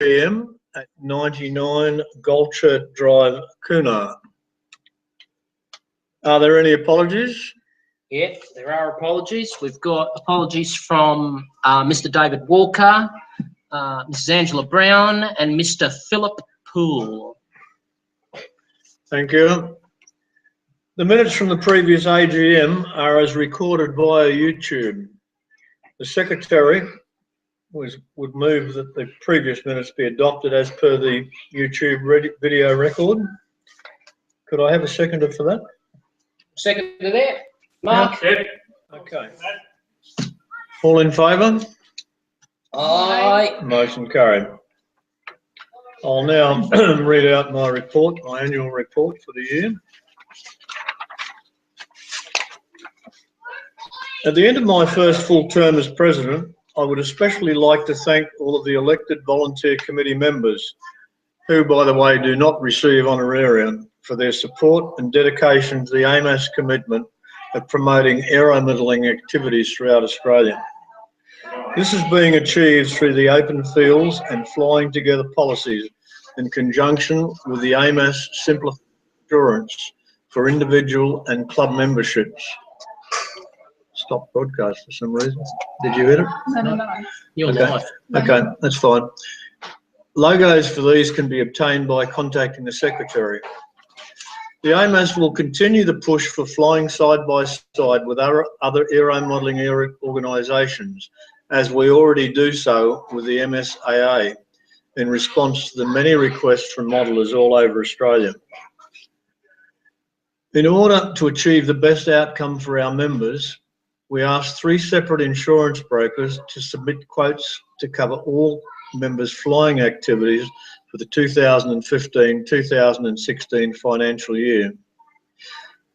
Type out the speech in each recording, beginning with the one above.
p.m. at 99 Golchert Drive, Coonar. Are there any apologies? Yeah, there are apologies. We've got apologies from Mr. David Walker, Mrs. Angela Brown, and Mr. Philip Poole. Thank you. The minutes from the previous AGM are as recorded via YouTube. The Secretary would move that the previous minutes be adopted as per the YouTube video record. Could I have a seconder for that? Second to that. Mark? Yeah. Okay. All in favour? Aye. Motion carried. I'll now read out my report, my annual report for the year. At the end of my first full term as President, I would especially like to thank all of the elected volunteer committee members, who, by the way, do not receive honorarium, for their support and dedication to the AMAS commitment of promoting aeromodelling activities throughout Australia. This is being achieved through the open fields and flying together policies in conjunction with the AMAS Simplified Insurance for individual and club memberships. Stop broadcast for some reason. Did you hit it? No. You're okay. live. Okay, that's fine. Logos for these can be obtained by contacting the Secretary. The AMAS will continue the push for flying side by side with other aeromodelling organisations, as we already do so with the MSAA, in response to the many requests from modellers all over Australia. In order to achieve the best outcome for our members, we asked 3 separate insurance brokers to submit quotes to cover all members' flying activities for the 2015-2016 financial year.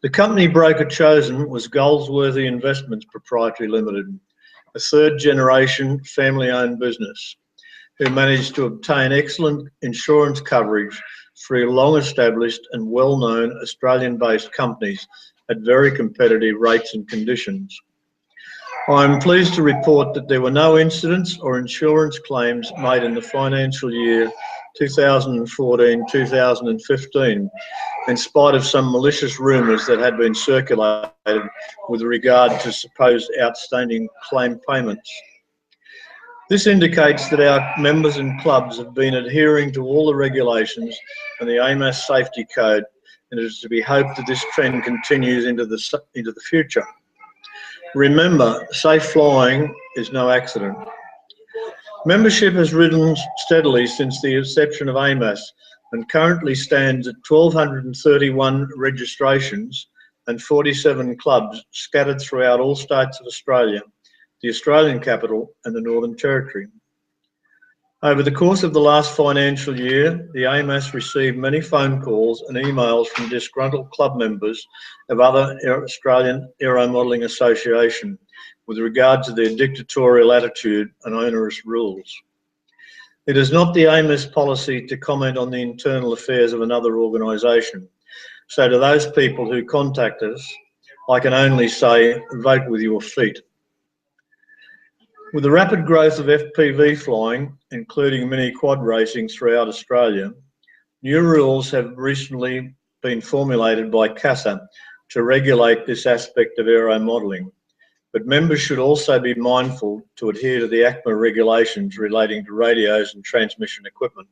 The company broker chosen was Goldsworthy Investments Proprietary Limited, a third-generation family-owned business, who managed to obtain excellent insurance coverage through long-established and well-known Australian-based companies at very competitive rates and conditions. I am pleased to report that there were no incidents or insurance claims made in the financial year 2014-2015, in spite of some malicious rumours that had been circulated with regard to supposed outstanding claim payments. This indicates that our members and clubs have been adhering to all the regulations and the AMAS Safety Code, and it is to be hoped that this trend continues into the future. Remember, safe flying is no accident. Membership has risen steadily since the inception of AMAS and currently stands at 1,231 registrations and 47 clubs scattered throughout all states of Australia, the Australian capital and the Northern Territory. Over the course of the last financial year, the AMAS received many phone calls and emails from disgruntled club members of other Australian Aeromodelling Association with regard to their dictatorial attitude and onerous rules. It is not the AMAS policy to comment on the internal affairs of another organisation. So to those people who contact us, I can only say, vote with your feet. With the rapid growth of FPV flying, including mini quad racing throughout Australia, new rules have recently been formulated by CASA to regulate this aspect of aeromodelling, but members should also be mindful to adhere to the ACMA regulations relating to radios and transmission equipment.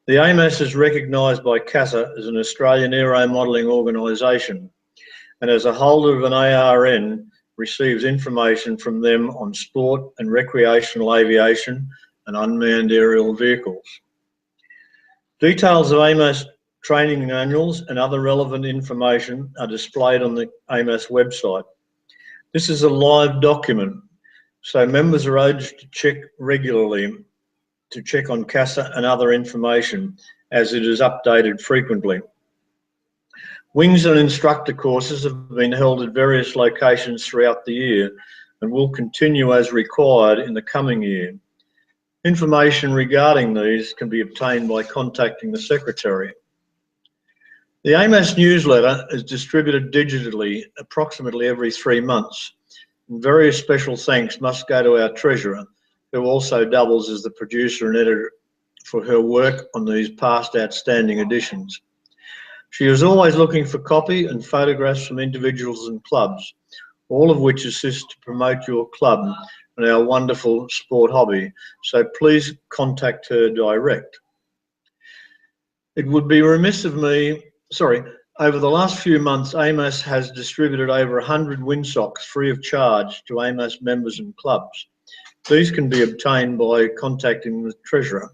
The AMAS is recognised by CASA as an Australian aeromodelling organisation, and as a holder of an ARN, receives information from them on sport and recreational aviation and unmanned aerial vehicles. Details of AMAS training manuals and other relevant information are displayed on the AMAS website. This is a live document, so members are urged to check regularly to check on CASA and other information, as it is updated frequently. Wings and instructor courses have been held at various locations throughout the year and will continue as required in the coming year. Information regarding these can be obtained by contacting the Secretary. The AMAS newsletter is distributed digitally approximately every 3 months, and very special thanks must go to our Treasurer, who also doubles as the producer and for her work on these past outstanding editions. She is always looking for copy and photographs from individuals and clubs, all of which assist to promote your club and our wonderful sport hobby, so please contact her direct. It would be remiss of me, over the last few months, AMAS has distributed over 100 windsocks free of charge to AMAS members and clubs. These can be obtained by contacting the Treasurer.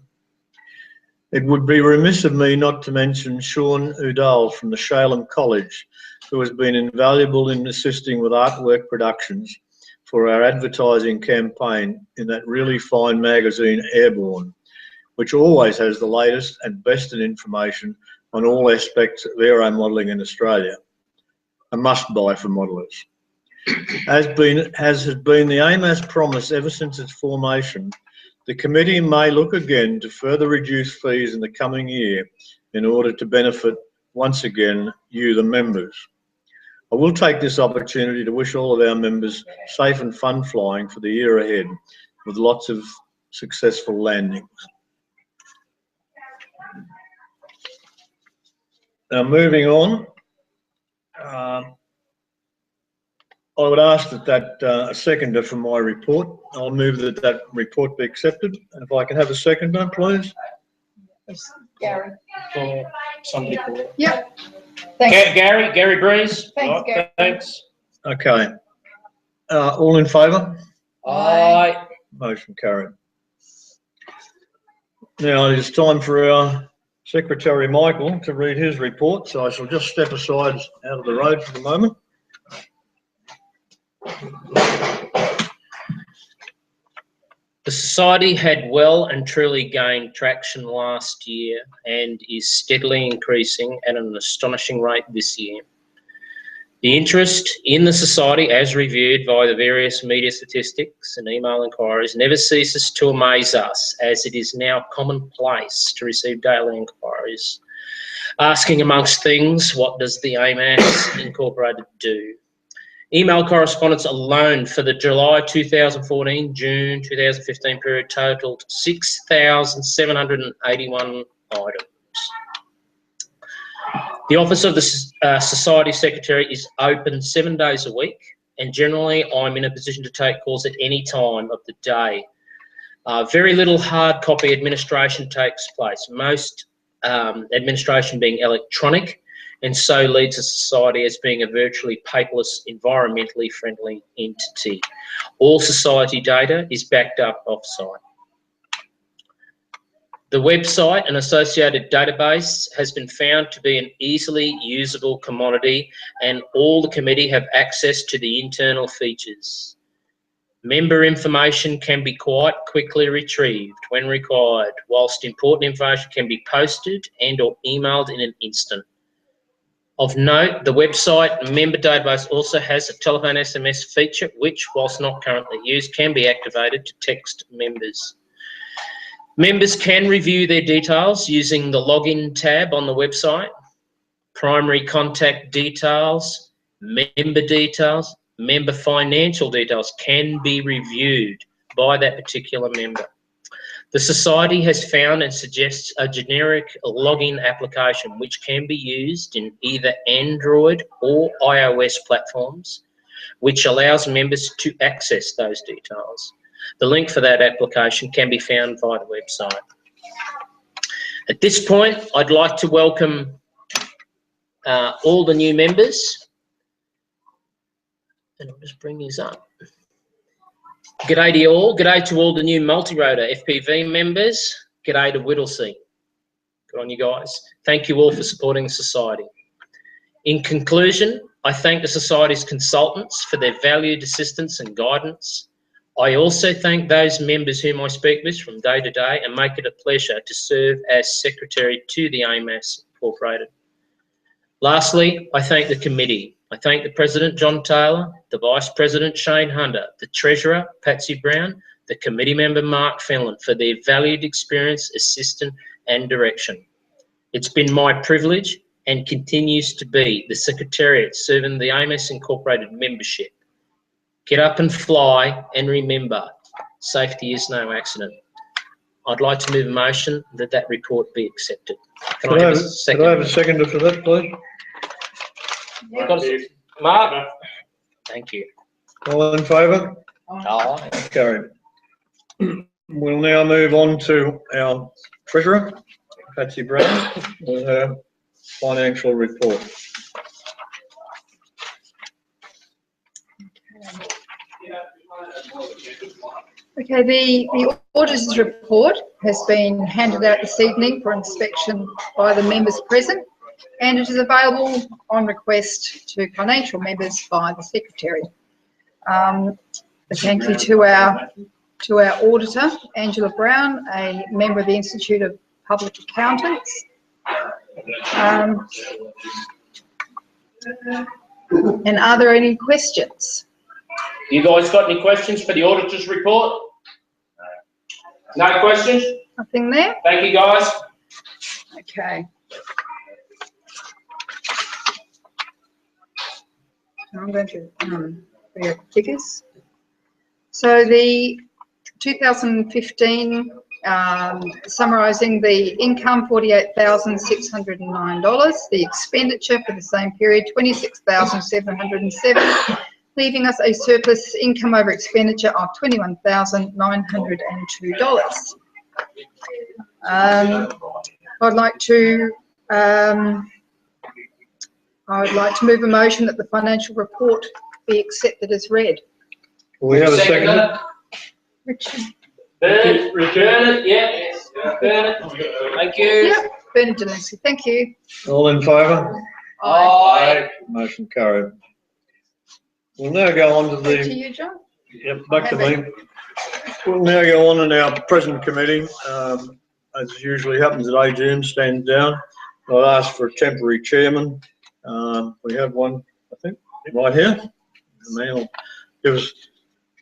It would be remiss of me not to mention Sean Udall from the Shalem College, who has been invaluable in assisting with artwork productions for our advertising campaign in that really fine magazine Airborne, which always has the latest and best in information on all aspects of aero modelling in Australia. A must-buy for modellers. As has been the AMAS promise ever since its formation, the committee may look again to further reduce fees in the coming year in order to benefit, once again, you, the members. I will take this opportunity to wish all of our members safe and fun flying for the year ahead, with lots of successful landings. Now, moving on, I would ask that a seconder for my report. I'll move that report be accepted. And if I can have a seconder, please. Gary. For somebody call it. Yep. Thanks. Gary Breeze. Thanks, Gary. Thanks. Okay. All in favour? Aye. Motion carried. Now it is time for our Secretary Michael to read his report, so I shall just step aside out of the road for the moment. The Society had well and truly gained traction last year and is steadily increasing at an astonishing rate this year. The interest in the Society, as reviewed via the various media statistics and email inquiries, never ceases to amaze us, as it is now commonplace to receive daily inquiries asking, amongst things, what does the AMAS Incorporated do? Email correspondence alone for the July 2014, June 2015 period totalled 6,781 items. The Office of the Society Secretary is open 7 days a week, and generally I'm in a position to take calls at any time of the day. Very little hard copy administration takes place, most administration being electronic, and so leads the Society as being a virtually paperless, environmentally friendly entity. All Society data is backed up off-site. The website and associated database has been found to be an easily usable commodity, and all the committee have access to the internal features. Member information can be quite quickly retrieved when required, whilst important information can be posted and or emailed in an instant. Of note, the website member database also has a telephone SMS feature which, whilst not currently used, can be activated to text members. Members can review their details using the login tab on the website. Primary contact details, member financial details can be reviewed by that particular member. The Society has found and suggests a generic login application which can be used in either Android or iOS platforms, which allows members to access those details. The link for that application can be found via the website. At this point, I'd like to welcome all the new members. And I'll just bring these up. G'day to you all. G'day to all the new multi-rotor FPV members. G'day to Whittlesea. Good on you guys. Thank you all for supporting the Society. In conclusion, I thank the Society's consultants for their valued assistance and guidance. I also thank those members whom I speak with from day to day and make it a pleasure to serve as Secretary to the AMAS Incorporated. Lastly, I thank the committee. I thank the President, John Taylor, the Vice President, Shane Hunter, the Treasurer, Patsy Brown, the committee member, Mark Fenlon, for their valued experience, assistance and direction. It's been my privilege and continues to be the Secretariat serving the AMAS Incorporated membership. Get up and fly, and remember, safety is no accident. I'd like to move a motion that that report be accepted. Can Could I I have a have second? a seconder for that, please? Got a- Mark? Thank you. All in favour? Aye. Carried. We'll now move on to our treasurer, Patsy Brown, with her financial report. Okay, the auditor's report has been handed out this evening for inspection by the members present, and it is available on request to financial members by the secretary. Thank you to our auditor, Angela Brown, a member of the Institute of Public Accountants. And are there any questions? You guys got any questions for the auditor's report? No questions? Nothing there? Thank you, guys. Okay. I'm going to bring up the figures. So the 2015, summarising the income, $48,609. The expenditure for the same period, $26,707, leaving us a surplus income over expenditure of $21,902. I'd like to move a motion that the financial report be accepted as read. We have a seconder. Richard. Bernard, yeah. Bernard, thank you. Yep, Bernard Delancey, thank you. All in favour? Aye. Motion carried. We'll now go on to Back to the, you, John. yep, back to me. We'll now go on in our present committee. As usually happens at AGM, stand down. I'll ask for a temporary chairman. We have one, I think, right here. The man will give us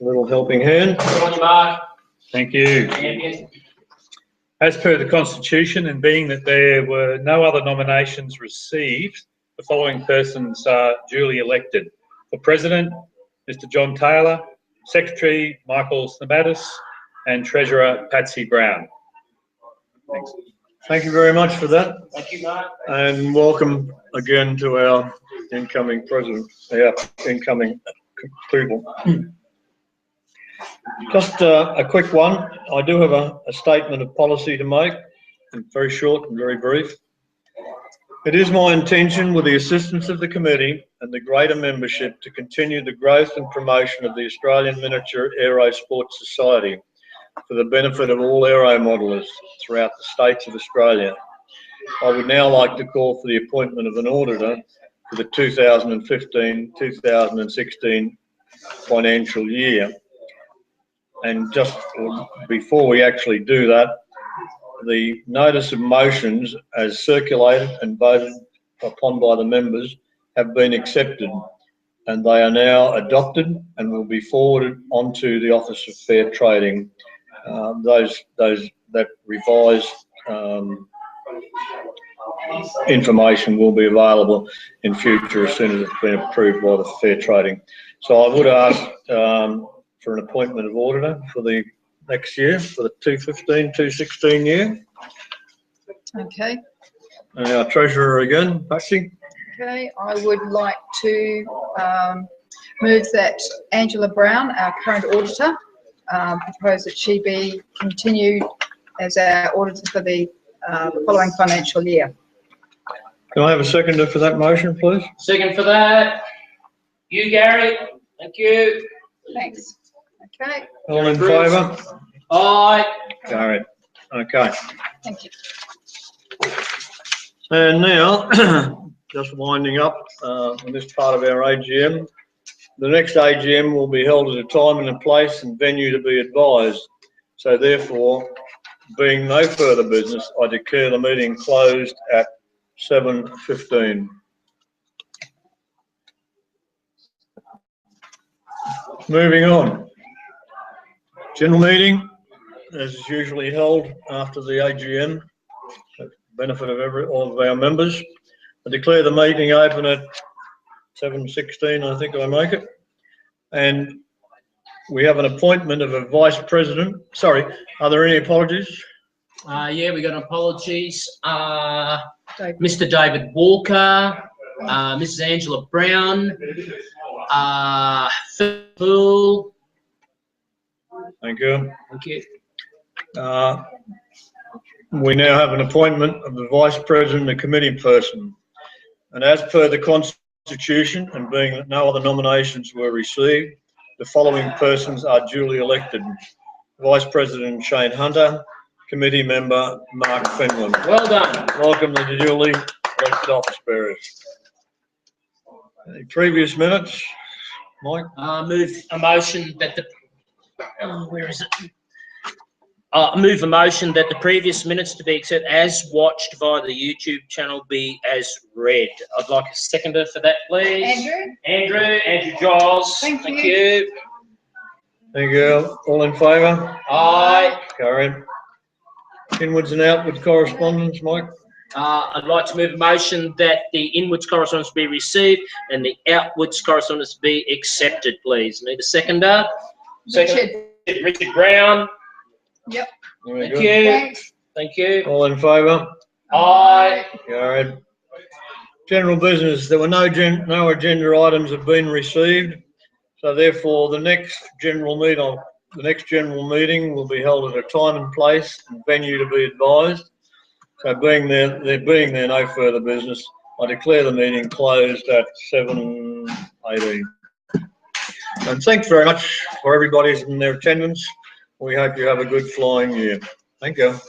a little helping hand. Come on, Mark. Thank you. As per the Constitution, and being that there were no other nominations received, the following persons are duly elected. For President, Mr. John Taylor, Secretary, Michael Snabatis, and Treasurer, Patsy Brown. Thanks. Thank you very much for that. Thank you, Mark. And welcome again to our incoming president, our incoming people. Just a quick one. I do have a statement of policy to make, very short and very brief. It is my intention, with the assistance of the committee and the greater membership, to continue the growth and promotion of the Australian Miniature Aero Sports Society for the benefit of all aero modelers throughout the states of Australia. I would now like to call for the appointment of an auditor for the 2015-2016 financial year. And just before we actually do that, the notice of motions as circulated and voted upon by the members have been accepted, and they are now adopted and will be forwarded onto the Office of Fair Trading. That revised information will be available in future as soon as it's been approved by the Fair Trading. So I would ask for an appointment of auditor for the next year, for the 2015-2016 year. Okay. And our treasurer again, Patsy. Okay, I would like to move that Angela Brown, our current auditor, propose that she be continued as our auditor for the following financial year. Can I have a seconder for that motion, please? Second for that. You, Gary. Thank you. Thanks. Okay, All in favour? Aye. Carried. Okay. thank you. And now, just winding up on this part of our AGM. The next AGM will be held at a time and a place and venue to be advised. So therefore, being no further business, I declare the meeting closed at 7:15. Moving on. General meeting, as is usually held after the AGM, for the benefit of all of our members. I declare the meeting open at 7:16, I think I make it. And we have an appointment of a vice president. Sorry, are there any apologies? Yeah, we got apologies. David. Mr. David Walker, Mrs. Angela Brown, Phil Poole. Thank you. Thank you. We now have an appointment of the Vice President and committee person. And as per the Constitution, and being that no other nominations were received, the following persons are duly elected. Vice President Shane Hunter, committee member Mark Fenwick. Well done. Welcome to the duly elected office bearers. Any previous minutes, Mike? Move a motion that the, where is it? Move a motion that the previous minutes to be accepted as watched via the YouTube channel be as read. I'd like a seconder for that, please. Andrew Giles. Thank you. you. Thank you. All in favour? Aye. Carried. Inwards and outwards correspondence, Mike? I'd like to move a motion that the inwards correspondence be received and the outwards correspondence be accepted, please. Need a seconder? Richard Brown. Yep. Very Thank good. you. Thanks. Thank you. All in favour? Aye. Carried. General business. There were no agenda items have been received, so therefore the next general meeting will be held at a time and place and venue to be advised. So being there being no further business, I declare the meeting closed at 7:18. And thanks very much for everybody's in their attendance. We hope you have a good flying year. Thank you.